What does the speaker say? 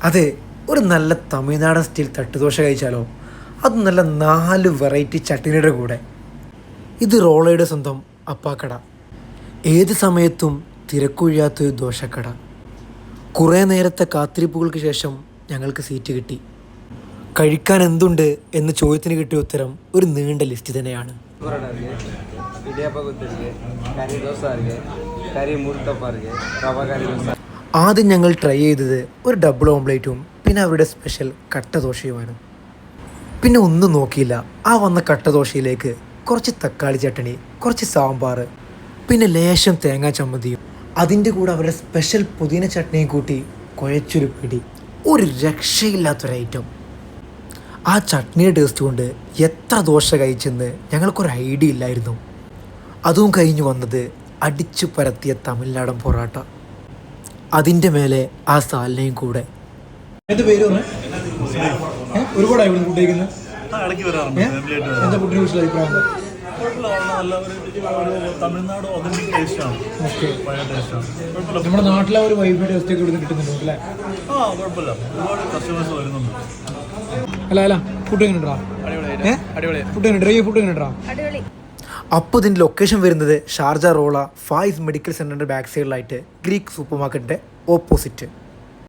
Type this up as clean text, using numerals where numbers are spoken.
അതെ, ഒരു നല്ല തമിഴ്നാടൻ സ്റ്റൈൽ തട്ടുദോശ കഴിച്ചാലോ? അത് നല്ല 4 വെറൈറ്റി ചട്നിയുടെ കൂടെ. ഇത് റോളയുടെ സ്വന്തം അപ്പാക്കട. ഏത് സമയത്തും തിരക്കൊഴിയാത്തൊരു ദോശക്കട. കുറേ നേരത്തെ കാത്തിരിപ്പുകൾക്ക് ശേഷം ഞങ്ങൾക്ക് സീറ്റ് കിട്ടി. കഴിക്കാൻ എന്തുണ്ട് എന്ന ചോദ്യത്തിന് കിട്ടിയ ഉത്തരം ഒരു നീണ്ട ലിസ്റ്റ് തന്നെയാണ്. ആദ്യം ഞങ്ങൾ ട്രൈ ചെയ്തത് ഒരു ഡബിൾ ഓംലേറ്റും പിന്നെ അവരുടെ സ്പെഷ്യൽ കട്ട ദോശയുമാണ്. പിന്നെ ഒന്നും നോക്കിയില്ല, ആ വന്ന കട്ട ദോശയിലേക്ക് കുറച്ച് തക്കാളി ചട്ടണി, കുറച്ച് സാമ്പാർ, പിന്നെ ലേശം തേങ്ങാ ചമ്മന്തിയും അതിൻ്റെ കൂടെ അവരുടെ സ്പെഷ്യൽ പുതിന ചട്നിയും കൂട്ടി കുഴച്ചൊരു പിടി. ഒരു രക്ഷയില്ലാത്തൊരു ഐറ്റം. ആ ചട്നിയുടെ ടേസ്റ്റ് കൊണ്ട് എത്ര ദോശ കഴിച്ചെന്ന് ഞങ്ങൾക്കൊരു ഐഡിയ ഇല്ലായിരുന്നു. അതും കഴിഞ്ഞ് വന്നത് അടിച്ചു പരത്തിയ തമിഴ്നാടൻ പൊറോട്ട, അതിൻ്റെ മേലെ ആ സാലനയും കൂടെ. എൻ്റെ പേര് ഒരുപാടായി ഫുഡ് നമ്മുടെ നാട്ടിലെ ഒരു വൈബ് ടേസ്റ്റ് ഒക്കെ കിട്ടുന്നുണ്ടോ അല്ലേ? അല്ല ഫുഡ് എങ്ങനെയുണ്ടാ? ഫുഡ് എങ്ങനെയുണ്ടാ? അപ്പോൾ ഇതിൻ്റെ ലൊക്കേഷൻ വരുന്നത് ഷാർജ റോള ഫായിസ് മെഡിക്കൽ സെൻ്ററിൻ്റെ ബാക്ക് സൈഡിലായിട്ട് ഗ്രീക്ക് സൂപ്പർ മാർക്കറ്റിൻ്റെ ഓപ്പോസിറ്റ്.